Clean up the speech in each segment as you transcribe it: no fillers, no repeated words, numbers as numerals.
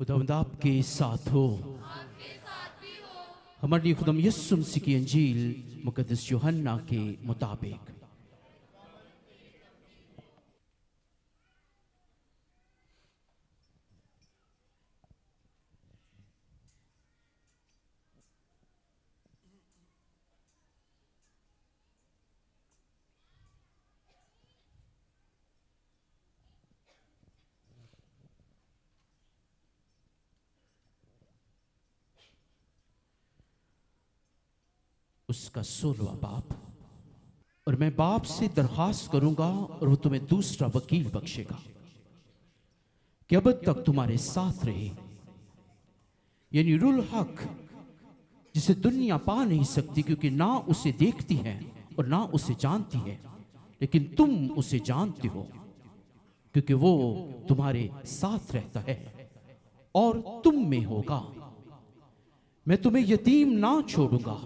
खुदावंद आपके साथ हो। हमारे खुदम यीशु मसीह की अंजील मुकद्दस यूहन्ना के मुताबिक। उसका 16वां बाप। और मैं बाप से दरखास्त करूंगा और वो तुम्हें दूसरा वकील बख्शेगा कि अब तक तुम्हारे साथ रहे, यानी रुल हक, जिसे दुनिया पा नहीं सकती क्योंकि ना उसे देखती है और ना उसे जानती है, लेकिन तुम उसे जानते हो क्योंकि वो तुम्हारे साथ रहता है और तुम में होगा। मैं तुम्हें यतीम ना छोड़ूंगा,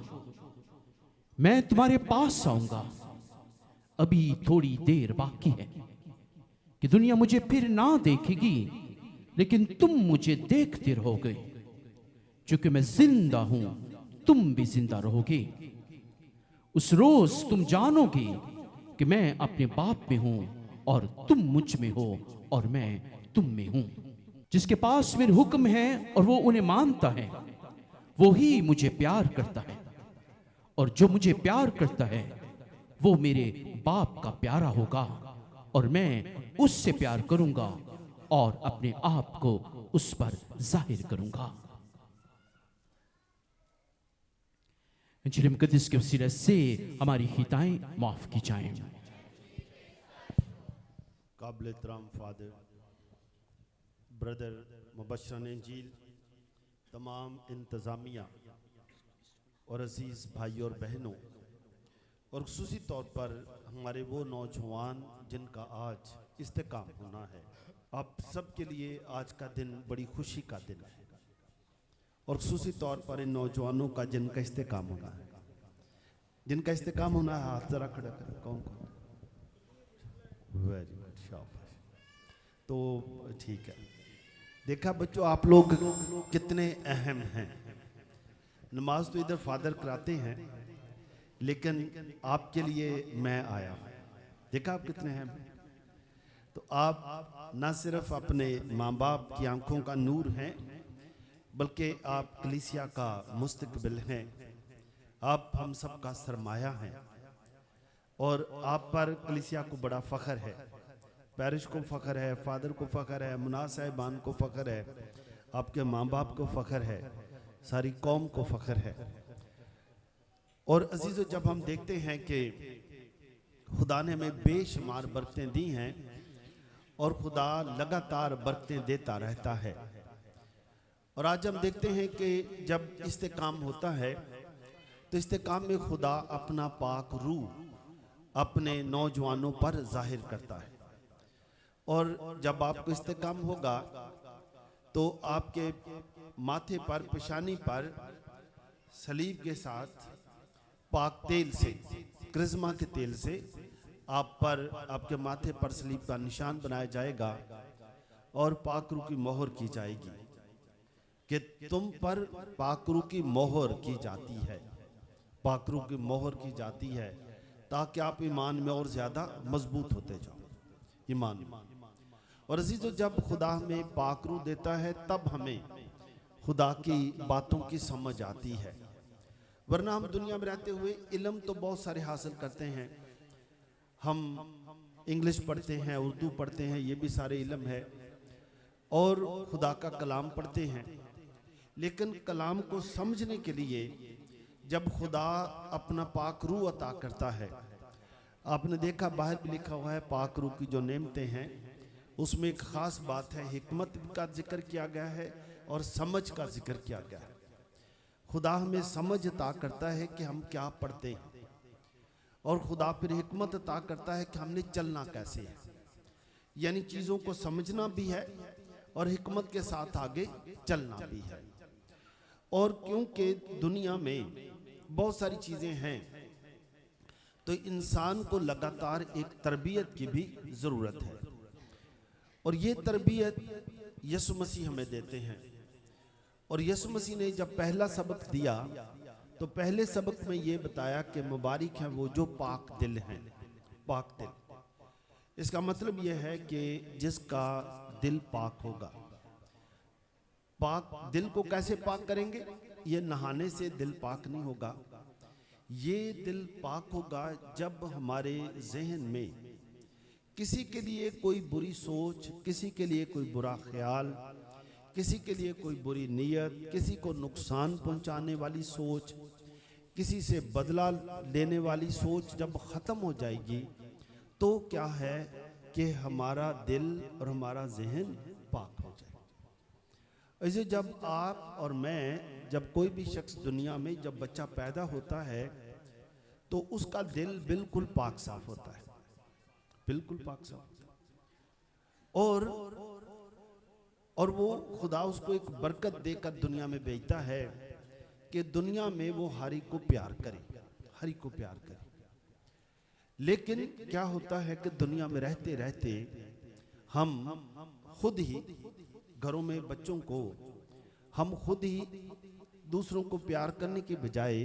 मैं तुम्हारे पास आऊंगा। अभी थोड़ी देर बाकी है कि दुनिया मुझे फिर ना देखेगी, लेकिन तुम मुझे देखते रहोगे। क्योंकि मैं जिंदा हूं, तुम भी जिंदा रहोगे। उस रोज तुम जानोगे कि मैं अपने बाप में हूं और तुम मुझ में हो और मैं तुम में हूं। जिसके पास मेरे हुक्म है और वो उन्हें मानता है, वो ही मुझे प्यार करता है, और जो मुझे प्यार करता है वो मेरे बाप का प्यारा होगा, और मैं उससे प्यार करूंगा और अपने आप को उस पर जाहिर करूंगा। इंजील मुकद्दस के वसीले से हमारी खताएं माफ की जाएं। काबिल एहतराम फादर ब्रदर मुबश्शिर इंजील, तमाम इंतज़ामिया और अजीज़ भाई और बहनों, और ख़ुसूसी तौर पर हमारे वो नौजवान जिनका आज इस्तेकाम होना है, आप सब के लिए आज का दिन बड़ी खुशी का दिन है। और ख़ुसूसी तौर पर इन नौजवानों का जिनका इस्तेकाम होना है, जिनका इस्तेकाम होना है, हाथ ज़रा खड़ा करें। कौन कौन? वेरी गुड, शाबाश। तो ठीक है, देखा बच्चों आप लोग कितने अहम हैं। नमाज तो इधर फादर कराते हैं, लेकिन आपके लिए मैं आया हूँ। देखा आप कितने अहम हैं। तो आप ना सिर्फ अपने माँ बाप की आंखों का नूर हैं, बल्कि आप कलीसिया का मुस्तकबिल हैं। आप हम सब का सरमाया हैं, और आप पर कलीसिया को बड़ा फ़ख्र है, पैरिश को फ़ख्र है, फादर को फ़ख्र है, मुनाज साहिबान को फ़ख्र है, आपके माँ बाप को फ़ख्र है, सारी कौम को फ़ख्र है। और अजीज़ों, जब हम देखते हैं कि खुदा ने हमें बेशुमार बरकतें दी हैं और खुदा लगातार बरकतें देता रहता है, और आज हम देखते हैं कि जब इस्तेकाम होता है तो इस्तेकाम में खुदा अपना पाक रूह अपने नौजवानों पर जाहिर करता है। और जब आपको इस्तेकाम होगा तो आपके माथे पर, पेशानी पर सलीब के साथ पाक तेल से, क्रिस्मा के तेल से आप पर, आपके माथे पर सलीब का निशान बनाया जाएगा और पाकरू की मोहर की जाएगी कि तुम पर पाकरू की मोहर की जाती है, पाकरू की मोहर की जाती है, ताकि आप ईमान में और ज़्यादा मजबूत होते जाओ ईमान में। और अजीज़ों, जब खुदा हमें पाकरू देता है तब हमें खुदा की बातों की समझ आती है। वरना हम दुनिया में रहते हुए इल्म तो बहुत सारे हासिल करते हैं, हम इंग्लिश पढ़ते हैं, उर्दू पढ़ते हैं, ये भी सारे इल्म है, और खुदा का कलाम पढ़ते हैं, लेकिन कलाम को समझने के लिए जब खुदा अपना पाक रूह अता करता है, आपने देखा बाहर भी लिखा हुआ है पाक रूह की जो नेमतें हैं, उसमें एक ख़ास बात है, हिकमत का जिक्र किया गया है और समझ का जिक्र किया गया है। खुदा हमें समझ अता करता है कि हम क्या पढ़ते हैं, और खुदा फिर हिकमत अता करता है कि हमने चलना कैसे है, यानी चीज़ों को समझना भी है और हिकमत के साथ आगे चलना भी है। और क्योंकि दुनिया में बहुत सारी चीज़ें हैं, तो इंसान को लगातार एक तरबियत की भी ज़रूरत है, और ये तरबियत यीशु मसीह हमें देते हैं। और यीशु मसीह ने जब पहला सबक दिया तो पहले सबक में ये बताया कि मुबारक हैं वो जो पाक दिल हैं। पाक दिल, इसका मतलब ये है कि जिसका दिल पाक होगा। पाक दिल को कैसे पाक करेंगे? ये नहाने से दिल पाक नहीं होगा। ये दिल पाक होगा जब हमारे जहन में किसी के लिए कोई बुरी सोच, किसी के लिए कोई बुरा ख्याल, किसी के लिए कोई बुरी नीयत, किसी को नुकसान पहुंचाने वाली सोच, किसी से बदला लेने वाली सोच जब ख़त्म हो जाएगी तो क्या है कि हमारा दिल और हमारा जहन पाक हो जाएगा। ऐसे जब आप और मैं, जब कोई भी शख्स दुनिया में जब बच्चा पैदा होता है तो उसका दिल बिल्कुल पाक साफ होता है, बिल्कुल पाक साफ। और वो खुदा उसको एक बरकत देकर दुनिया में भेजता है कि दुनिया में वो हरी को प्यार करे, हरी को प्यार करे। लेकिन क्या होता है कि दुनिया में रहते रहते हम खुद ही घरों में बच्चों को, हम खुद ही दूसरों को प्यार करने के बजाय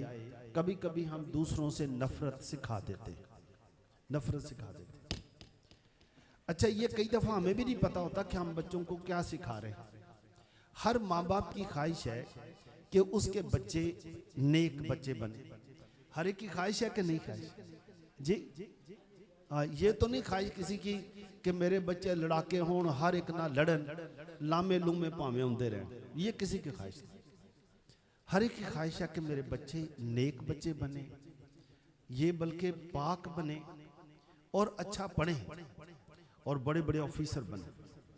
कभी कभी हम दूसरों से नफरत सिखा देते, नफरत सिखा देते। अच्छा, ये कई दफा हमें भी नहीं पता होता कि हम बच्चों को क्या सिखा रहे हैं। हर माँ बाप की ख्वाहिश है कि उसके बच्चे नेक बच्चे बने। हर एक की ख्वाहिश है कि नहीं ख्वाहिश जी? ये तो नहीं ख्वाहिश किसी की कि मेरे बच्चे लड़ाके हों, हर एक ना लड़न, लामे लूमे भावे होंदे रहें। ये किसी की ख्वाहिश नहीं। हर एक की ख्वाहिश है कि मेरे बच्चे नेक बच्चे बने, ये बल्कि पाक बने और अच्छा पढ़े और बड़े बड़े ऑफिसर बने।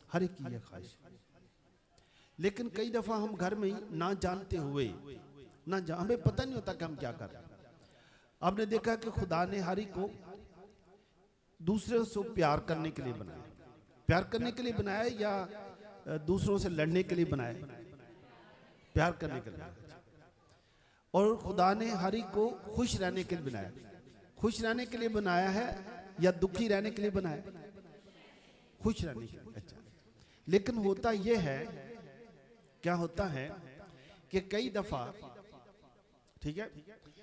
हर एक की यह ख्वाहिश। लेकिन कई दफा हम घर में ही ना जानते हुए हमें पता नहीं होता कि हम क्या कर रहे हैं। आपने देखा कि खुदा ने हरी को दूसरे से प्यार करने के लिए बनाया। प्यार करने के लिए बनाया या दूसरों से लड़ने के लिए बनाया? प्यार करने के लिए। और खुदा ने हरी को खुश रहने के लिए बनाया। खुश रहने के लिए बनाया है या दुखी रहने के लिए बनाया? खुश रहने के लिए। अच्छा, लेकिन होता यह है, क्या होता है कि कई दफा, ठीक है,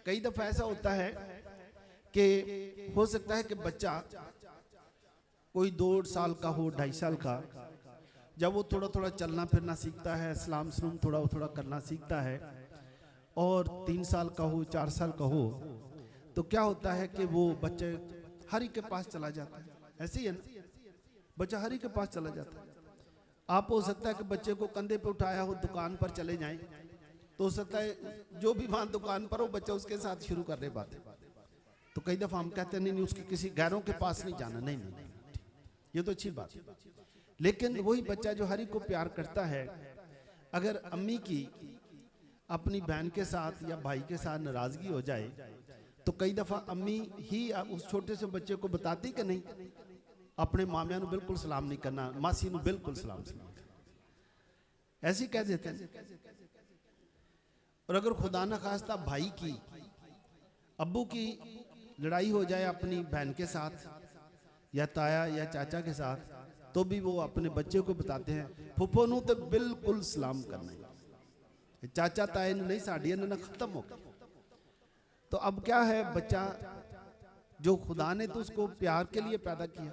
कई दफा ऐसा होता है कि हो सकता है कि बच्चा कोई 2 साल का हो, 2.5 साल का, जब वो थोड़ा थोड़ा चलना फिरना सीखता है, सलाम सलूम थोड़ा थोड़ा करना सीखता है, और 3 साल का हो, 4 साल का हो, तो क्या होता है कि वो बच्चे हरी के पास चला जाता है। ऐसे ही है ना, बच्चा हरी के पास चला जाता है। आप हो सकता है कि बच्चे को कंधे पे उठाया हो, दुकान पर चले जाएं, तो हो सकता है जो भी वहां दुकान पर हो बच्चा उसके साथ शुरू कर रहे बातें। तो कई दफा हम कहते हैं नहीं उसके किसी गैरों के पास नहीं जाना। नहीं, ये तो अच्छी बात है। लेकिन वही बच्चा जो हरी को प्यार करता है, अगर अम्मी की अपनी बहन के साथ या भाई के साथ नाराजगी हो जाए तो कई दफा अम्मी ही उस छोटे से बच्चे को बताती कि नहीं अपने मामिया ਨੂੰ बिल्कुल सलाम नहीं करना, मासी ਨੂੰ बिल्कुल सलाम ऐसे कह देते हैं। और अगर खुदा न खास्ता भाई की, अब्बू की लड़ाई हो जाए अपनी बहन के साथ या ताया या चाचा के साथ, तो भी वो अपने बच्चे को बताते हैं फुफो ਨੂੰ तो बिल्कुल सलाम करना है, चाचा ताए ने नहीं, साड़ी ने खत्म हो गई। तो अब क्या है, बच्चा जो खुदा ने तो उसको प्यार के लिए पैदा किया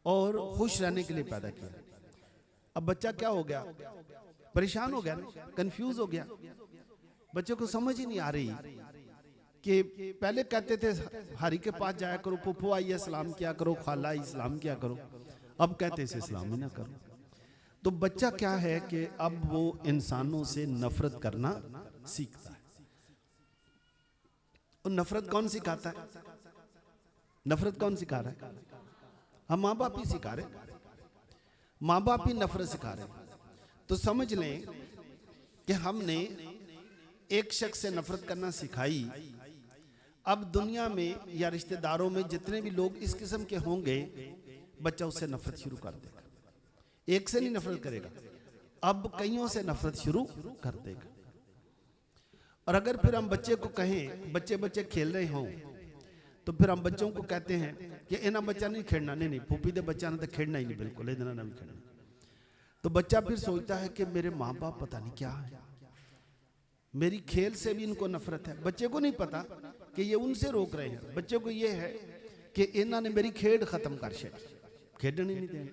और खुश रहने के लिए पैदा किया। अब बच्चा क्या हो गया, परेशान हो गया, कंफ्यूज हो गया। बच्चे को समझ ही नहीं आ रही कि पहले कहते थे हरी के पास जाया करो, फुफू आई है सलाम किया करो, खाला आई सलाम किया करो, अब कहते इसे सलाम ही ना करो। तो बच्चा क्या है कि अब वो इंसानों से नफरत करना सीखता है। और नफरत कौन सिखाता है? नफरत कौन सिखा रहा है? हम माँ बाप ही सिखा रहे, माँ बाप ही नफरत सिखा रहे। तो समझ लें कि हमने एक शख्स से नफरत करना सिखाई। अब दुनिया में या रिश्तेदारों में जितने भी लोग इस किस्म के होंगे, बच्चा उससे नफरत शुरू कर देगा। एक से नहीं नफरत करेगा, अब कईयों से नफरत शुरू कर देगा। और अगर फिर हम बच्चे को कहें, बच्चे खेल रहे हों, तो फिर हम बच्चों को कहते हैं कि इन्हें बच्चा नहीं खेलना, नहीं फूफी दे बच्चा ने तो खेलना ही नहीं, बिल्कुल इधर ना भी खेलना। तो बच्चा फिर सोचता है कि मेरे माँ बाप पता नहीं क्या है, मेरी खेल से भी इनको नफरत है। बच्चे को नहीं पता कि ये उनसे रोक रहे हैं, बच्चे को ये है कि इन्होंने मेरी खेड खत्म कर छड़ी, खेडन ही नहीं देंगे।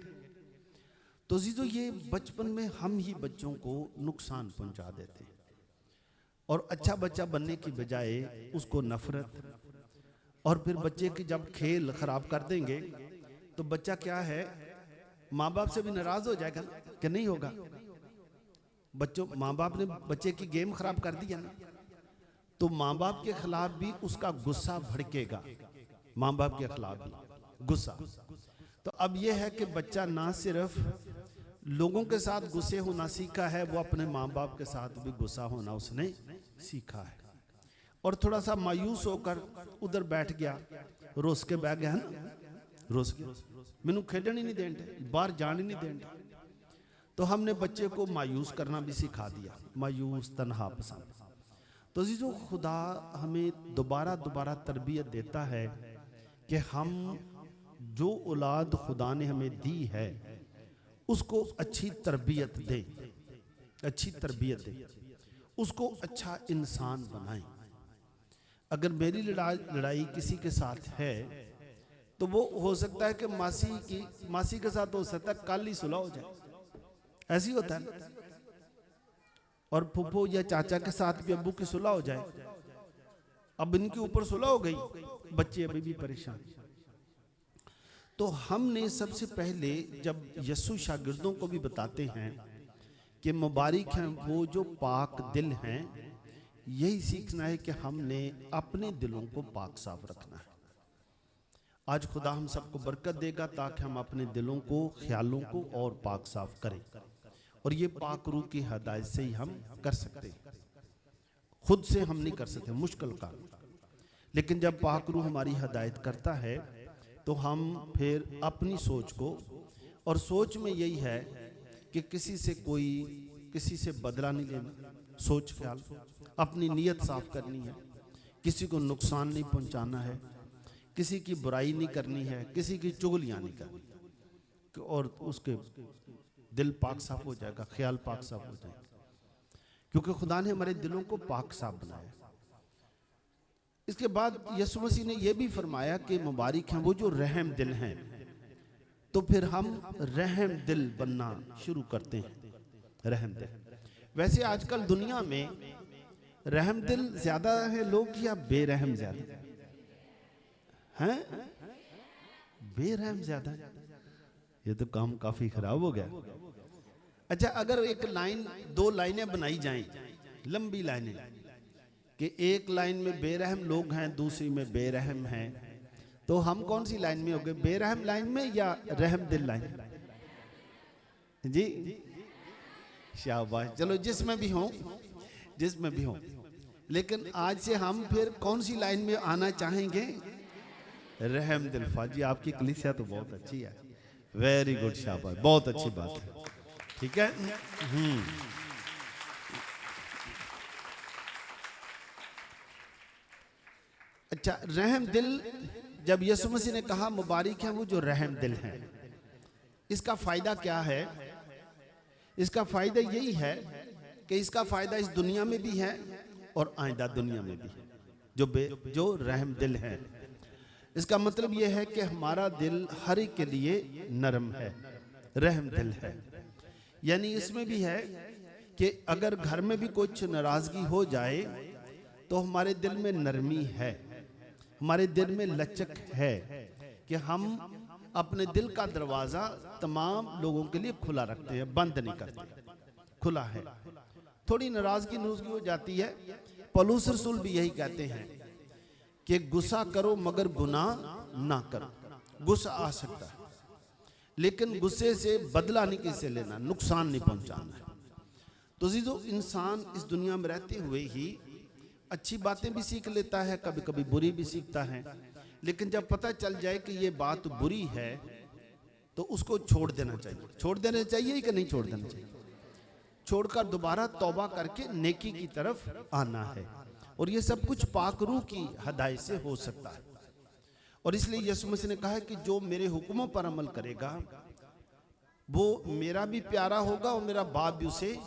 तो जीजो ये बचपन में हम ही बच्चों को नुकसान पहुंचा देते हैं, और अच्छा बच्चा बनने की बजाय उसको नफरत, और फिर बच्चे की जब खेल खराब कर देंगे तो बच्चा क्या है, माँ बाप से भी नाराज हो जाएगा ना, कि नहीं होगा। बच्चों, माँ बाप ने बच्चे की गेम खराब कर दिया ना, तो माँ बाप के खिलाफ भी उसका गुस्सा भड़केगा, माँ बाप के खिलाफ भी गुस्सा। तो अब यह है कि बच्चा ना सिर्फ लोगों के साथ गुस्से होना सीखा है, वो अपने माँ बाप के साथ भी गुस्सा होना उसने सीखा है। और थोड़ा सा मायूस होकर उधर बैठ गया, रोस के बैठ गया ना, रोस गया, मैनू खेडन ही नहीं देंगे, बाहर जान ही नहीं देंगे। तो हमने बच्चे को मायूस करना भी सिखा दिया, मायूस, तन्हा पसंद। तो जी जो खुदा हमें दोबारा दोबारा तरबियत देता है कि हम जो औलाद खुदा ने हमें दी है उसको अच्छी तरबियत दें, अच्छी तरबियत दें, उसको अच्छा इंसान बनाएं। अगर मेरी लड़ाई किसी के साथ है तो वो हो सकता है कि मासी के साथ हो सकता है कल ही सुलह हो जाए, ऐसी होता है। और फूफो या चाचा के साथ भी अब्बू की सुलह हो जाए, अब इनके ऊपर सुलह हो गई, बच्चे अभी भी परेशान। तो हमने सबसे पहले जब यीशु शागिर्दों को भी बताते हैं कि मुबारक हैं वो जो पाक दिल हैं, यही सीखना है कि हमने अपने दिलों को पाक साफ रखना है। आज खुदा हम सबको बरकत देगा ताकि हम अपने दिलों को, ख्यालों को और पाक साफ करें, और ये पाक रूह की हदायत से ही हम कर सकते हैं, खुद से हम नहीं कर सकते, मुश्किल काम। लेकिन जब पाक रूह हमारी हदायत करता है तो हम फिर अपनी सोच को, और सोच में यही है कि किसी से बदला नहीं लेना, सोच ख्याल, अपनी नीयत साफ करनी है, किसी को नुकसान नहीं पहुंचाना है, किसी की बुराई नहीं करनी है, किसी की चुगलियां नहीं करनी, और उसके दिल पाक साफ हो जाएगा, ख्याल पाक साफ हो जाएगा, क्योंकि खुदा ने हमारे दिलों को पाक साफ बनाया। इसके बाद यीशु मसीह ने यह भी फरमाया कि मुबारक हैं वो जो रहम दिल हैं। तो फिर हम रहम दिल बनना शुरू करते हैं, रहम दिल। वैसे आजकल दुनिया में रहम दिल ज्यादा है लोग या बेरहम ज्यादा हैं? बेरहम ज्यादा, ये तो काम काफी खराब हो गया। अच्छा, अगर एक लाइन, दो लाइनें बनाई जाएं, लंबी लाइनें, कि एक लाइन में बेरहम लोग हैं, दूसरी में बेरहम हैं, तो हम कौन सी लाइन में हो गए, बेरहम लाइन में या रहम दिल लाइन? जी शाबाश, चलो जिसमें भी हो, जिसमें भी हो। लेकिन आज से हम फिर कौन सी लाइन में आना चाहेंगे? रहम दिल। फाजी आपकी कलीसिया तो बहुत अच्छी है, वेरी गुड, शाबाश, बहुत अच्छी बात है, ठीक है। अच्छा, रहम दिल, जब यीशु मसीह ने कहा मुबारक है वो जो रहम दिल हैं, इसका फायदा क्या है? इसका फायदा यही है कि इसका फायदा इस दुनिया में भी है और आइंदा दुनिया में भी है। जो रहम दिल है, इसका मतलब यह है कि हमारा दिल हर एक के लिए नरम है, रहम दिल है। यानी इसमें भी है कि अगर घर में भी कुछ नाराजगी हो जाए तो हमारे दिल में नरमी है, हमारे दिल में लचक है कि हम अपने दिल का दरवाजा तमाम लोगों के लिए खुला रखते हैं, बंद नहीं करते, खुला है। थोड़ी नाराजगी हो जाती है, पौलुस रसूल भी यही कहते हैं कि गुस्सा करो मगर गुनाह ना करो। गुस्सा आ सकता है, लेकिन गुस्से से बदला नहीं किसी से लेना, नुकसान नहीं पहुंचाना है। तो जीजो, इंसान इस दुनिया में रहते हुए ही अच्छी बातें भी सीख लेता है, कभी कभी बुरी भी सीखता है, लेकिन जब पता चल जाए कि ये बात बुरी है तो उसको छोड़ देना चाहिए। छोड़ देना चाहिए कि नहीं छोड़ देना चाहिए? छोड़कर दोबारा तौबा करके नेकी की तरफ आना है, और ये सब कुछ पाक रूह की हदायत से हो सकता है। और इसलिए यीशु मसीह ने कहा है कि जो मेरे हुक्मों पर अमल करेगा वो मेरा भी प्यारा होगा और मेरा बाप भी उसे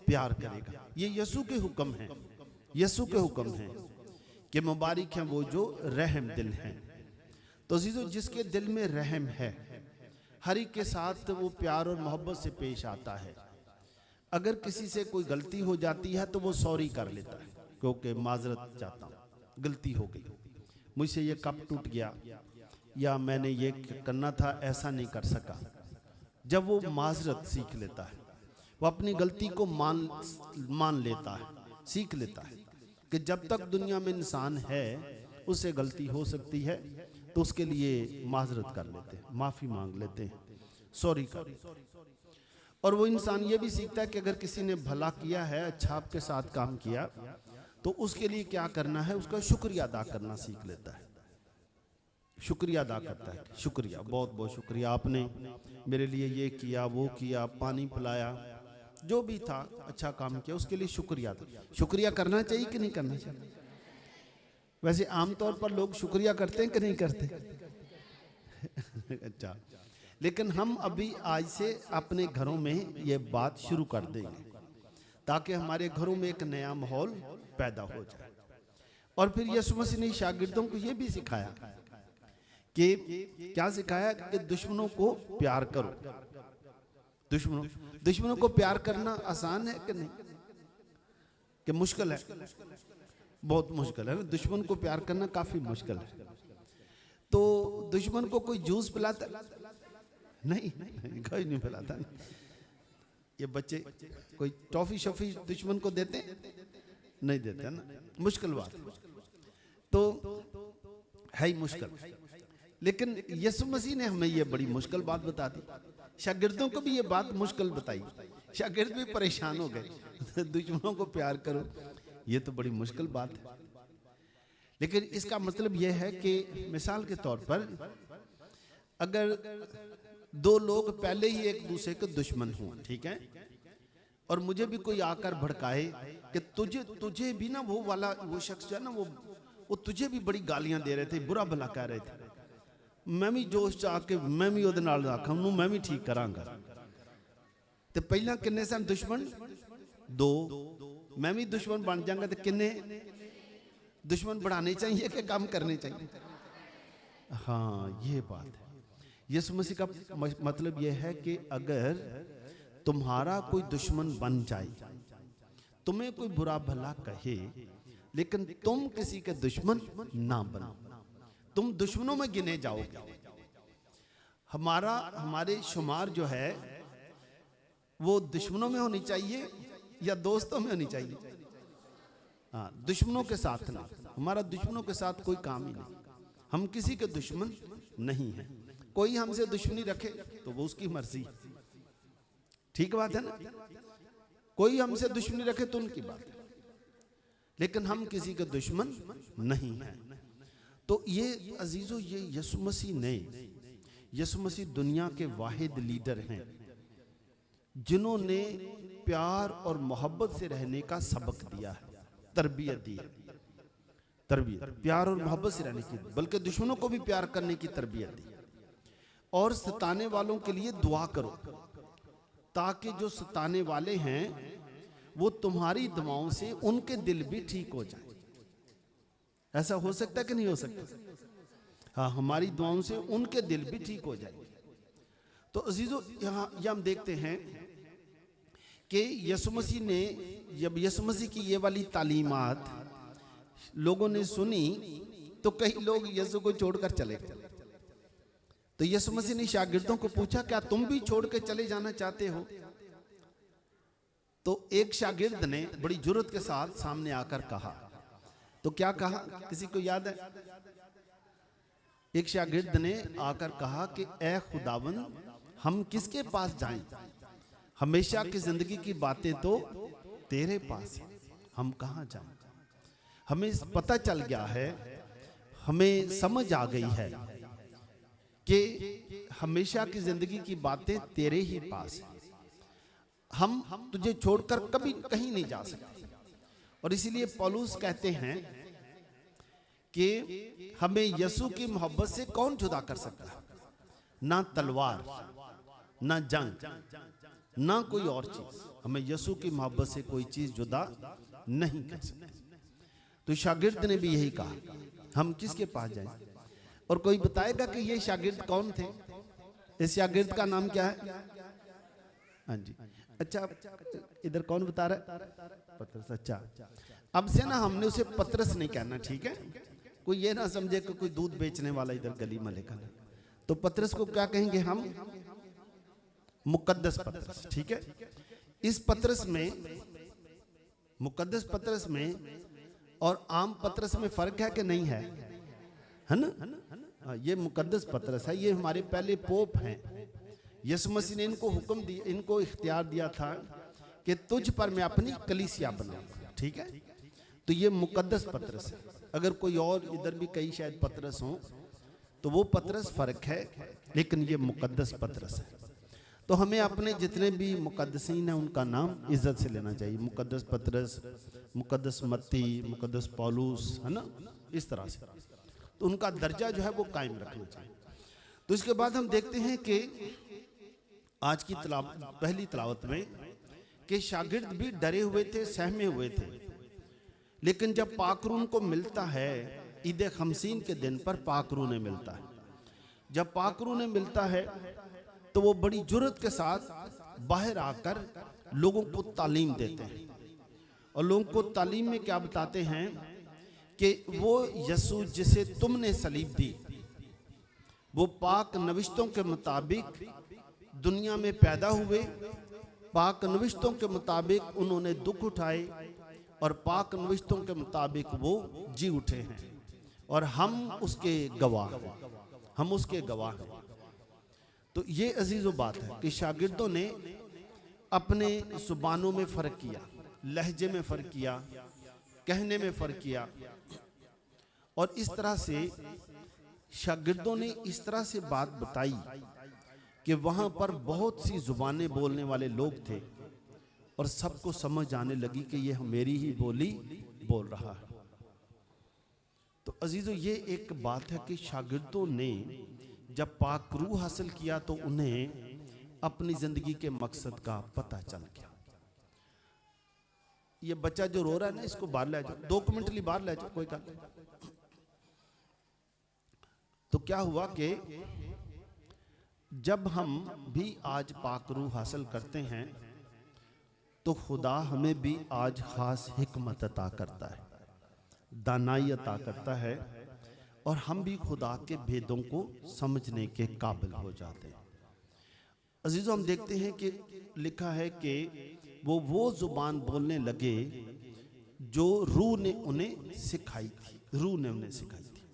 प्यार करेगा। ये यीशु के हुक्म हैं, यीशु के हुक्म हैं कि मुबारक हैं वो जो रहम दिल हैं। तो अजीजों, जिसके दिल में रहम है, हर एक के साथ वो प्यार और मोहब्बत से पेश आता है। अगर किसी से कोई गलती हो जाती है तो वो सॉरी कर लेता है, क्योंकि माजरत चाहता हूँ, गलती हो गई, मुझसे ये कप टूट गया, या मैंने ये करना था, ऐसा नहीं कर सका। जब वो माजरत सीख लेता है, वो अपनी गलती को मान लेता है, सीख लेता है कि जब तक दुनिया में इंसान है उससे गलती हो सकती है, तो उसके लिए माजरत कर लेते हैं, माफ़ी मांग लेते हैं, सॉरी कर। और वो इंसान ये भी सीखता है कि अगर किसी ने भला किया है, अच्छा आपके साथ काम किया, तो उसके लिए क्या करना है, उसका शुक्रिया अदा करना सीख लेता है। शुक्रिया अदा करता है, शुक्रिया, बहुत बहुत शुक्रिया, आपने मेरे लिए ये किया, वो किया, पानी पिलाया, जो भी था अच्छा काम किया, उसके लिए शुक्रिया। शुक्रिया करना चाहिए कि नहीं करना चाहिए? वैसे आमतौर पर लोग शुक्रिया करते हैं कि नहीं करते? अच्छा, लेकिन हम अभी आज से अपने घरों में ये बात शुरू कर देंगे, ताकि हमारे घरों में एक नया माहौल पैदा हो जाए। और फिर यीशु मसीह ने शागिर्दों को ये भी सिखाया कि क्या सिखाया कि दुश्मनों को प्यार करो। दुश्मनों को प्यार करना आसान है कि नहीं, कि मुश्किल है? बहुत मुश्किल है ना, दुश्मन को प्यार करना काफी मुश्किल है। तो दुश्मन को कोई जूस पिलाता नहीं, कोई नहीं पिलाता। ये बच्चे कोई टॉफी शॉफी दुश्मन को देते नहीं देते ना, मुश्किल बात। तो है ही मुश्किल, लेकिन यीशु मसीह ने हमें ये बड़ी मुश्किल बात बता दी। शागिर्दों को भी ये बात मुश्किल बताई, शागिर्द भी परेशान हो गए, दुश्मनों को प्यार करो, ये तो बड़ी मुश्किल बात है। लेकिन इसका मतलब यह है कि मिसाल के तौर पर अगर दो लोग पहले ही एक दूसरे के दुश्मन हों, ठीक है, और मुझे भी कोई आकर भड़काए कि तुझे भी ना वो शख्स जो है ना, वो तुझे भी बड़ी गालियां दे रहे थे, बुरा भला कह रहे थे, मैं भी जोश च आके मैं भी ਉਹਦੇ ਨਾਲ ਆਖਾਂ ਨੂੰ मैं भी ठीक करांगा। ਤੇ ਪਹਿਲਾਂ ਕਿੰਨੇ ਸਨ ਦੁਸ਼ਮਣ? दो। मैं भी दुश्मन बन जाऊंगा तो किन्ने दुश्मन बढ़ाने चाहिए कि कम करने चाहिए? हाँ, ये बात है। यीशु मसीह का मतलब यह है कि अगर तुम्हारा कोई दुश्मन बन जाए, तुम्हें कोई बुरा भला कहे, लेकिन तुम किसी के दुश्मन ना बनो, तुम दुश्मनों में गिने जाओगे। हमारे शुमार जो है वो दुश्मनों में होनी चाहिए या दोस्तों में होनी चाहिए? हाँ, दुश्मनों के साथ ना, हमारा दुश्मनों के साथ कोई काम ही नहीं, हम किसी के दुश्मन नहीं हैं। कोई हमसे दुश्मनी रखे तो वो उसकी मर्जी, ठीक बात है ना, कोई हमसे दुश्मनी रखे तो उनकी बात है, लेकिन हम किसी के दुश्मन नहीं हैं। तो ये अजीजों, ये यीशु मसीह दुनिया के वाहिद लीडर हैं जिन्होंने प्यार और मोहब्बत से रहने का सबक दिया है, तरबियत दी है, तरबियत प्यार और मोहब्बत से रहने की, बल्कि दुश्मनों को भी प्यार करने की तरबियत दी। और सताने वालों के लिए दुआ करो, ताकि जो सताने वाले हैं वो तुम्हारी दुआओं से उनके दिल भी ठीक हो जाए। ऐसा हो सकता है कि नहीं हो सकता? हाँ, हमारी दुआओं से उनके दिल भी ठीक हो जाए। तो अजीजों, यहाँ हम देखते हैं कि यीशु मसीह ने, जब यीशु मसीह की ये वाली तालीमात लोगों ने सुनी तो कई लोग यीशु को छोड़कर चले गए। तो यीशु मसीह ने शागिर्दों को पूछा, क्या तुम भी छोड़ के चले जाना चाहते हो? तो एक शागिर्द ने बड़ी जुर्रत के साथ सामने आकर कहा, तो क्या कहा, किसी को याद है? एक शागिर्द ने आकर कहा कि ए खुदावन, हम किसके पास जाएं? हमेशा की जिंदगी की बातें तो तेरे पास है, हम कहाँ जाएं? हमें पता चल गया है, हमें समझ आ गई है कि हमेशा की जिंदगी की बातें तेरे ही पास है, हम तुझे छोड़कर कभी कहीं नहीं जा सकते। और इसीलिए पौलुस कहते हैं कि हमें यीशु की मोहब्बत से कौन जुदा कर सकता है? ना तलवार, ना जंग, ना कोई और चीज। हमें यीशु की मोहब्बत से कोई चीज जुदा नहीं कर सकती। तो शागिर्द ने भी यही कहा, हम किसके पास जाएं? और कोई बताएगा कि ये शागिर्द कौन थे? इस शागिर्द का नाम क्या है? हाँ जी, अच्छा इधर कौन बता रहा है? पतरस। अच्छा, अब से ना हमने उसे पतरस नहीं कहना, ठीक है? कोई ये ना समझे कि कोई दूध बेचने वाला इधर गली में लेकर। तो पतरस को क्या कहेंगे हम? मुकद्दस पतरस, ठीक है? इस पतरस में, मुकद्दस पतरस में और आम पतरस में फर्क है कि नहीं है? है ना? ये मुकद्दस पतरस है, ये हमारे पहले पोप हैं। यीशु मसीह ने इनको हुक्म दिया, इनको इख्तियार दिया था कि तुझ पर मैं अपनी कलीसिया बनाऊंगा, ठीक है? तो ये मुकद्दस पतरस है। अगर कोई और इधर भी कई शायद पतरस हो तो वो पतरस फर्क है, लेकिन ये मुकद्दस पतरस है। तो हमें अपने जितने भी मुकद्दसीन हैं उनका नाम इज्जत से लेना चाहिए। मुकद्दस पतरस, मुकद्दस मत्ती, मुकद्दस पौलुस, है ना? इस तरह से तो उनका दर्जा जो है वो कायम रखना चाहिए। तो इसके बाद हम देखते हैं कि आज की पहली तिलावत में कि शागिर्द भी डरे हुए थे, सहमे हुए थे, लेकिन जब पाकरून को मिलता है, ईद खमसीन के दिन पर पाकरून मिलता है, जब पाकरून मिलता है तो वो बड़ी जुर्रत के साथ बाहर आकर लोगों को तालीम देते हैं। और लोगों को तालीम में क्या बताते हैं कि वो यीशु जिसे तुमने सलीब दी, वो पाक नविश्तों के मुताबिक दुनिया में पैदा हुए, पाक नविश्तों के मुताबिक उन्होंने दुख उठाए और पाक नविश्तों के मुताबिक वो जी उठे हैं, और हम उसके गवाह हैं, हम उसके गवाह हैं। तो ये अजीजों बात है कि शागिर्दों ने अपने जुबानों में फर्क किया, लहजे में फर्क किया, कहने में फर्क किया, और इस तरह से शागिर्दों ने इस तरह से बात बताई कि वहां पर बहुत सी जुबानें बोलने वाले लोग थे और सबको समझ आने लगी कि ये मेरी ही बोली बोल रहा है। तो अजीजों, ये एक बात है कि शागिर्दों ने जब पाक रूह हासिल किया तो उन्हें अपनी जिंदगी के मकसद का पता चल गया। ये बच्चा जो रो रहा है ना, इसको बाहर ले जाओ, 2 मिनट लिए बाहर ले जाओ, कोई काम नहीं। तो क्या हुआ कि जब हम भी आज पाक रूह हासिल करते हैं तो खुदा हमें भी आज खास हिकमत अता करता है, दानाई अता करता है, और हम भी खुदा के भेदों को समझने के काबिल हो जाते हैं। अजीजों, हम देखते हैं कि लिखा है कि वो जुबान बोलने लगे जो रूह ने उन्हें सिखाई थी, रूह ने उन्हें सिखाई थी,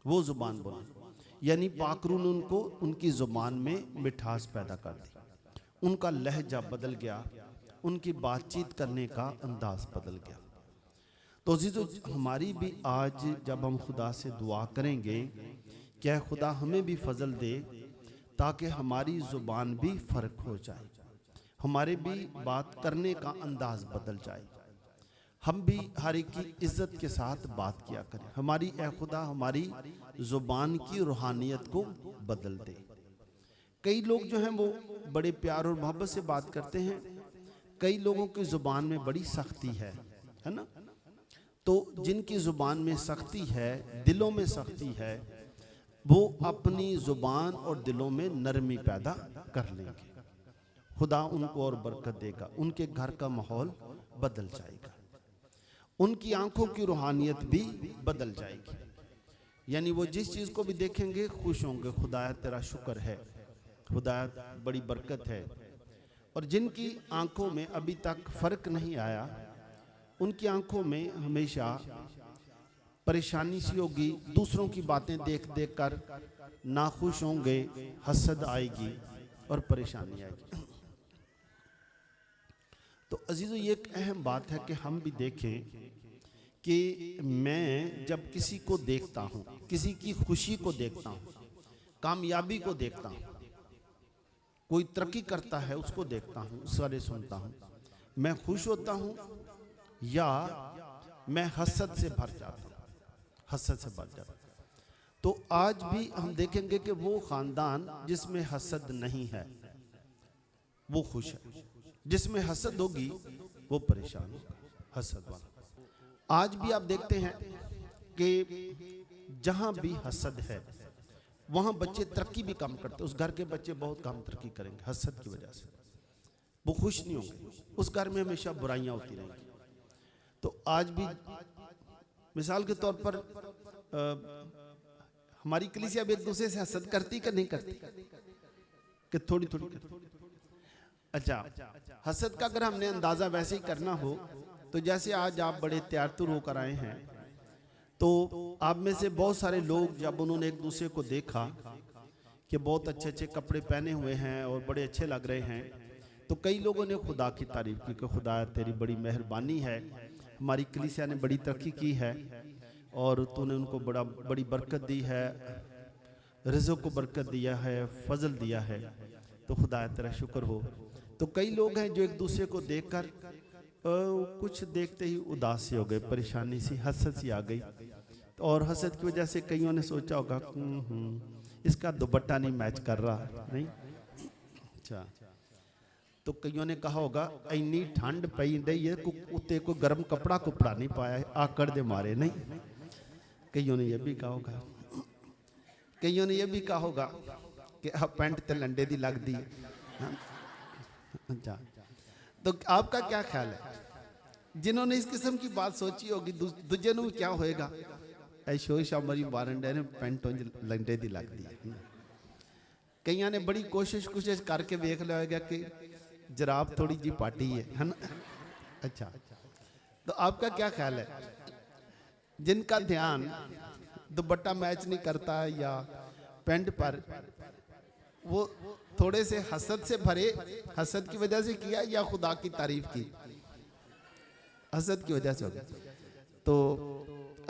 वो जुबान बोलने, यानी पाक रूह ने उनको उनकी जुबान में मिठास पैदा कर दी, उनका लहजा बदल गया, उनकी बातचीत करने का अंदाज बदल गया। तो अजीजों, हमारी भी आज जब हम खुदा से दुआ करेंगे, क्या खुदा हमें भी फजल दे ताकि हमारी जुबान भी फर्क हो जाए, हमारे भी बात करने का अंदाज बदल जाए, हम भी हर एक की इज्जत के साथ बात किया करें। हमारी ए खुदा हमारी जुबान की रूहानियत को बदल दे। कई लोग जो हैं वो बड़े प्यार और मोहब्बत से बात करते हैं, कई लोगों की जुबान में बड़ी सख्ती है ना? तो जिनकी जुबान में सख्ती है, दिलों में सख्ती है, वो अपनी जुबान और दिलों में नरमी पैदा कर लेंगे। खुदा उनको और बरकत देगा, उनके घर का माहौल बदल जाएगा, उनकी आंखों की रूहानियत भी बदल जाएगी, यानी वो जिस चीज़ को भी देखेंगे खुश होंगे, खुदाया तेरा शुक्र है, खुदाया बड़ी बरकत है। और जिनकी आंखों में अभी तक फर्क नहीं आया, उनकी आंखों में हमेशा परेशानी सी होगी, दूसरों की बातें देख देख कर नाखुश होंगे, हसद आएगी और परेशानी आएगी। तो अजीजों, ये एक अहम बात है कि हम भी देखें कि मैं जब किसी को देखता हूँ, किसी की खुशी को देखता हूँ, कामयाबी को देखता हूँ, कोई तरक्की करता है उसको देखता हूँ, उस बारे सुनता हूँ, मैं खुश होता हूँ या मैं हसद से भर जाता हूँ, हसद से भर जाता हूँ। तो आज भी हम देखेंगे कि वो खानदान जिसमें हसद नहीं है, वो खुश है। जिसमें हसद होगी वो परेशान होगा, हसद वाला। आज भी आप देखते हैं कि जहां भी हसद है वहां बच्चे तरक्की भी कम करते हैं। उस घर के बच्चे बहुत कम तरक्की करेंगे हसद की वजह से, वो खुश नहीं होंगे, उस घर में हमेशा बुराइयां होती रहेंगी। तो आज भी मिसाल के तौर पर हमारी कलीसिया भी एक दूसरे से हसद करती कि नहीं करती, कि थोड़ी थोड़ी करती। अच्छा, हसद का अगर हमने अंदाजा वैसे ही करना हो तो जैसे आज आप बड़े तैयार तुर होकर आए हैं, तो आप में से बहुत सारे लोग जब उन्होंने एक दूसरे को देखा कि बहुत अच्छे अच्छे कपड़े पहने हुए हैं और बड़े अच्छे लग रहे हैं, तो कई लोगों ने खुदा की तारीफ की कि खुदा तेरी बड़ी मेहरबानी है, हमारी कलीसिया ने बड़ी तरक्की की है और तूने उनको बड़ी बरकत दी है, रिज़्क़ को बरकत दिया है, फजल दिया है, तो खुदा तेरा शुक्र हो। तो कई लोग हैं जो एक दूसरे को देखकर कुछ देखते ही उदास से हो गए, परेशानी सी, हसद सी आ गई। और हसद की वजह से कईयों ने सोचा होगा इसका दुपट्टा नहीं मैच कर रहा, नहीं। अच्छा, तो कईयों ने कहा होगा इन्नी ठंड पई रही है उत्ते कोई गर्म कपड़ा कुपड़ा नहीं पाया है आकड़ दे मारे, नहीं। कईयों ने यह भी कहा होगा, कईयों ने यह भी कहा होगा कि पैंट ते लंडे दी लगती है। अच्छा, तो आपका क्या ख्याल है? जिन्होंने इस किस्म की बात सोची होगी दूजे नु क्या होएगा, ऐशो शामरी बारंडे ने पैंटों लंडे दी लगती है। कईयों ने बड़ी कोशिश करके देख लिया होगा कि जराब थोड़ी जी पाटी है ना। अच्छा, तो आपका क्या ख्याल है? जिनका ध्यान दुपट्टा मैच नहीं करता या पैंट पर, वो थोड़े से हसद से भरे, हसद की वजह से किया या खुदा की तारीफ की? हसद की वजह से हो गया। तो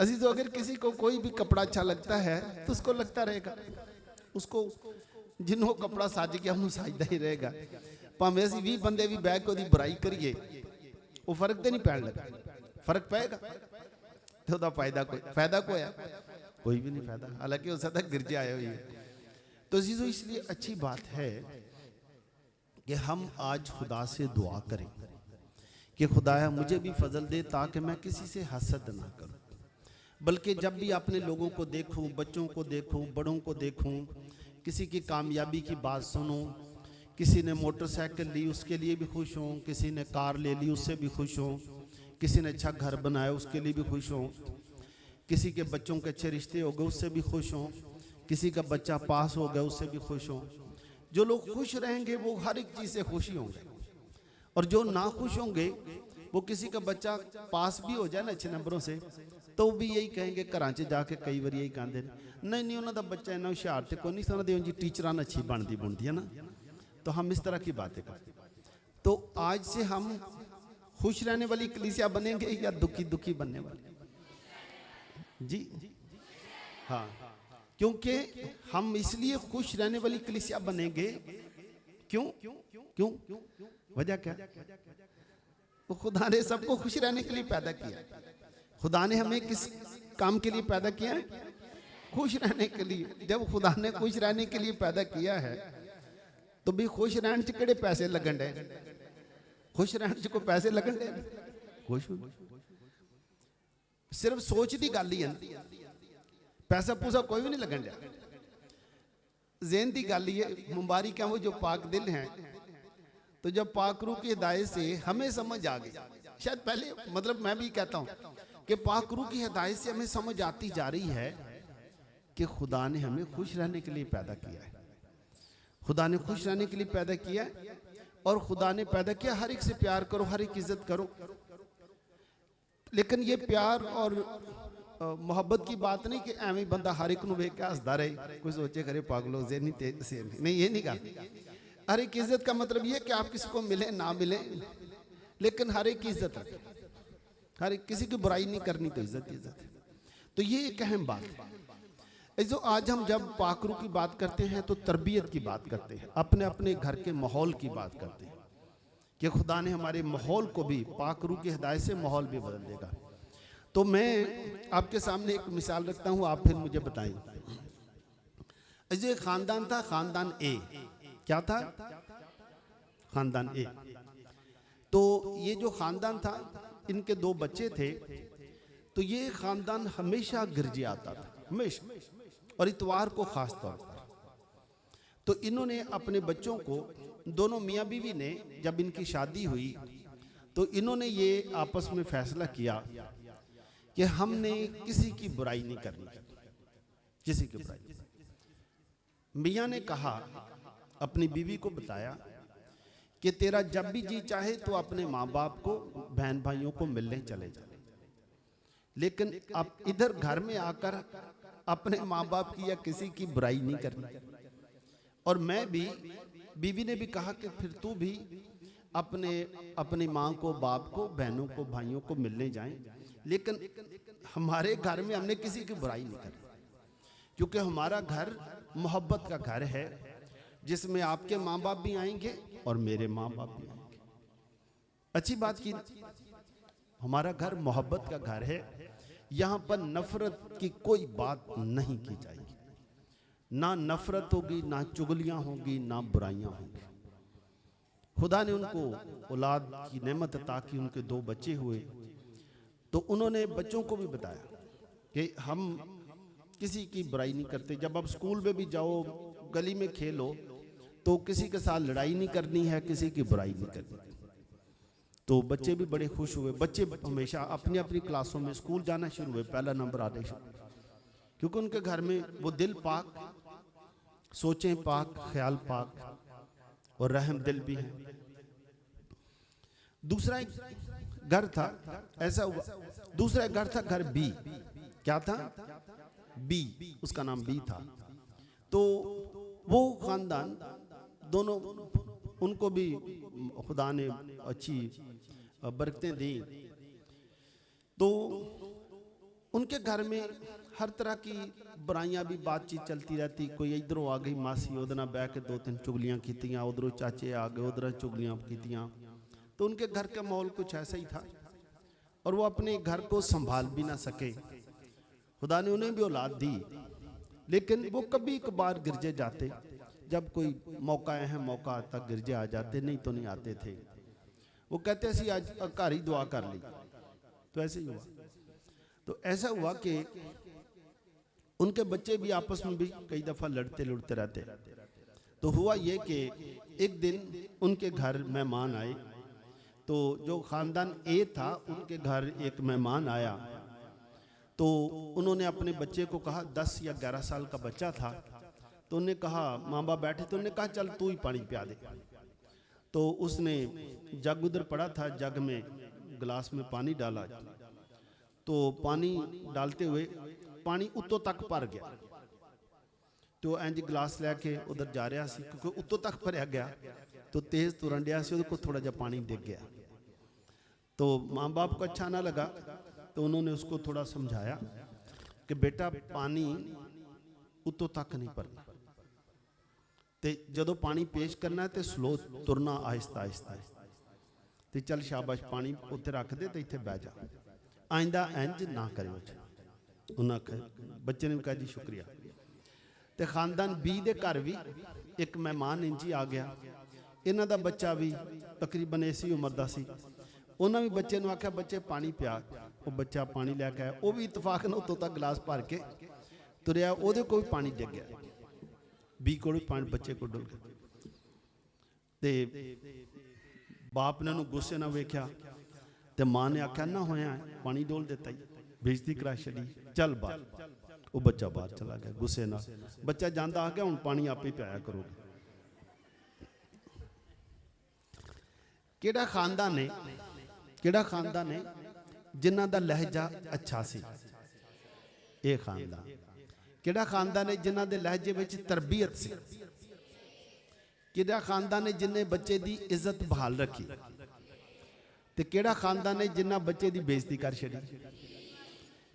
अजीज, अगर किसी को कोई भी कपड़ा अच्छा लगता है तो उसको लगता रहेगा, उसको जिन्हों कपड़ा सज गया उन्होंने सजदा ही रहेगा। भावें असीं 20 बंदे भी बैठ के उसकी बुराई करिए, वो फर्क तो नहीं पैन लगा। फर्क पेगा तो उसका फायदा कोई है? कोई भी नहीं फायदा, हालांकि हो सकता गिरजे आए हुई है। तो अजीजो, इसलिए अच्छी बात है कि हम आज खुदा से दुआ करें कि खुदाया मुझे भी फजल दे ताकि मैं किसी से हसद ना करूं, बल्कि जब भी अपने लोगों को देखूं, बच्चों को देखूं, बड़ों को देखूं, किसी की कामयाबी की बात सुनूं, किसी ने मोटरसाइकिल ली उसके लिए भी खुश हों, किसी ने कार ले ली उससे भी खुश हों, किसी ने अच्छा घर बनाया उसके लिए भी खुश हों, किसी के बच्चों के अच्छे रिश्ते हो गए उससे भी खुश हों, किसी का बच्चा पास हो गया उससे भी खुश हों। जो लोग खुश रहेंगे वो हर एक चीज़ से खुशी होंगे, और जो ना खुश होंगे वो किसी का बच्चा पास भी हो जाए ना अच्छे नंबरों से तो भी यही कहेंगे, घर च जाके कई बार यही कहते हैं, नहीं उन्होंने बच्चा इन्ना हुशियार तो कोई नहीं समझते जी, टीचर अच्छी बनती बुनती है ना। तो हम इस तरह की बातें करते। तो आज से हम खुश रहने वाली कलीसिया बनेंगे या दुखी दुखी बनने वाले? जी हाँ, क्योंकि हम इसलिए खुश रहने वाली कलीसिया बनेंगे, क्यों वजह क्या? तो खुदा ने सबको खुश रहने के लिए पैदा किया। खुदा ने हमें किस काम के लिए पैदा किया है? खुश रहने के लिए। जब खुदा ने खुश रहने के लिए पैदा किया है तो भी खुश रहने च केड़े पैसे लगन डे? खुश रहने च कोई पैसे लगन डे? खुश सिर्फ सोच की गल ही है, पैसा पूसा कोई भी नहीं लगन दिया। ज़हन की गल ही है। मुबारक है वो जो पाक दिल हैं। तो जब पाक रूह की हिदायत से हमें समझ आ गई, शायद पहले मतलब मैं भी कहता हूँ कि पाक रूह की हिदायत से हमें समझ आती जा रही है कि खुदा ने हमें खुश रहने के लिए पैदा किया है। खुदा ने खुश रहने के लिए पैदा किया है, और खुदा ने पैदा किया हर एक से प्यार करो, हर एक इज्जत करो। लेकिन ये प्यार और मोहब्बत की बात नहीं कि एवं बंदा हर एक वेख के हंसदा रहे, कोई सोचे करे पागलो ज़हनी नहीं, ये नहीं कहा। हर एक इज्जत का मतलब ये कि आप किसी को मिले ना मिले, लेकिन हर एक की इज्जत रखें, हर एक किसी की बुराई नहीं करनी, तो इज्जत है। तो ये एक अहम बात है। जो आज हम जब पाकरू की बात करते हैं तो तरबियत की बात करते हैं, अपने अपने घर के माहौल की बात करते हैं कि खुदा ने हमारे माहौल को भी पाकरू की हिदायत से माहौल भी बदल देगा। तो मैं आपके सामने एक मिसाल रखता हूँ, आप फिर मुझे बताएं। जो खानदान था, खानदान ए, क्या था? खानदान ए। तो ये जो खानदान था, इनके 2 बच्चे थे। तो ये खानदान हमेशा गिरजे आता था, हमेशा, और इतवार को खास तौर पर। तो इन्होंने अपने बच्चों को, दोनों मियाँ बीवी ने, जब इनकी शादी हुई तो इन्होंने ये आपस में फैसला किया कि हमने किसी की बुराई नहीं करनी, किसी की बुराई। मियाँ ने कहा, अपनी बीवी को बताया कि तेरा जब भी जी चाहे तो अपने माँ बाप को, बहन भाइयों को मिलने चले जा, लेकिन अब इधर घर में आकर अपने माँ बाप की या किसी की बुराई नहीं करनी। और मैं भी, बीवी ने भी कहा कि फिर तू भी अपनी माँ को, बाप को, बहनों को, भाइयों को मिलने जाएं, लेकिन हमारे घर में हमने किसी की बुराई नहीं करनी, क्योंकि हमारा घर मोहब्बत का घर है, जिसमें आपके माँ बाप भी आएंगे और मेरे माँ बाप भी आएंगे। अच्छी बात की, हमारा घर मोहब्बत का घर है, यहाँ पर नफरत की कोई बात नहीं की जाएगी, ना नफरत होगी, ना चुगलियां होगी, ना बुराइयां होंगी। खुदा ने उनको औलाद की नेमत अता की, उनके 2 बच्चे हुए। तो उन्होंने बच्चों को भी बताया कि हम किसी की बुराई नहीं करते। जब आप स्कूल में भी जाओ, गली में खेलो, तो किसी के साथ लड़ाई नहीं करनी है, किसी की बुराई नहीं करनी। तो बच्चे भी बड़े खुश हुए। बच्चे हमेशा अपनी अपनी क्लासों में स्कूल जाना शुरू हुए, पहला नंबर आने शुरू, क्योंकि उनके घर में वो दिल पाक, सोचें पाक, ख्याल पाक और रहम दिल भी है। दूसरा एक घर था, ऐसा हुआ, दूसरा एक घर था, घर बी। क्या था? बी, उसका नाम बी था। तो वो खानदान, दोनों, उनको भी खुदा ने अच्छी बरकतें दी। तो उनके घर में हर तरह की बुराइयां भी, बातचीत चलती रहती। कोई इधरों आ गई मासी, उधर बह के 2-3 चुगलियां कीतियां, उधरों चाचे आ गए, उधर चुगलियां कीतियां। तो उनके घर का माहौल कुछ ऐसा ही था, और वो अपने घर को संभाल भी ना सके। खुदा ने उन्हें भी औलाद दी, लेकिन वो कभी कभार गिरजे जाते, जब कोई मौका है, मौका आता, गिरजे आ जाते, नहीं तो नहीं आते थे। वो कहते सी आज घर ही दुआ कर ली। तो ऐसे ही हुआ। तो ऐसा हुआ कि उनके बच्चे भी आपस में भी कई दफा लड़ते लुड़ते रहते। तो हुआ ये कि एक दिन उनके घर मेहमान आए। तो जो खानदान ए था, उनके घर एक मेहमान आया। तो उन्होंने अपने बच्चे को कहा, 10 या 11 साल का बच्चा था। तो उन्होंने कहा, माँ बाप बैठे, तो उन्होंने कहा चल तू ही पानी पिया दे। तो उसने जग उधर पड़ा था, जग में गिलास में पानी डाला। तो पानी डालते हुए पानी उत्तों तक भर गया। तो इंज गिलास लैके उधर जा रहा सी, क्योंकि उत्तों तक भरया गया, तो तेज तुरन दिया सी, उसको थोड़ा जा पानी डिग गया। तो माँ बाप को अच्छा ना लगा, तो उन्होंने उसको थोड़ा समझाया कि बेटा पानी उत्तों तक नहीं भरना, ते जदों पानी पेश करना है तो स्लो तुरना, आहिस्ता आहिस्ता। तो चल शाबाश, पानी उत्ते रख दे, तो इत्थे बह जा, आइंदा इंज ना करियो। उन्हें बच्चे ने कहा जी शुक्रिया। तो खानदान बी दे घर भी एक मेहमान इंज ही आ गया। इन्हां दा बच्चा भी तकरीबन इसी उम्र का सी। उन्हें भी बच्चे ने आख्या, बच्चे पानी पिया। वो बच्चा पानी लैके आया, वो भी इतफाक ने उत्तों तक गिलास भर के तुरया, वो को भी पानी डिग गया, बी को भी पानी बच्चे को डुल गया। बाप ने उन्होंने गुस्से ना वेख्या, तो माँ ने आख्या ना होया, पानी डोल देता ही, बेइज्जती करा छड़ी, चल बाहर। वो बच्चा बाहर चला गया गुस्से ना। बच्चा जाता आ गया, हुण पानी आप ही पियाया करोगे। केड़ा खानदान है जिन्हां दा लहजा अच्छा सी? ये खानदान। केड़ा खानदान है जिन्हां दे लहजे विच तरबियत सी? केड़ा खानदान है जिन्हें बच्चे दी इज्जत बहाल रखी? ते केड़ा खानदान है जिन्हां बच्चे दी बेइज्जती कर छड़ी?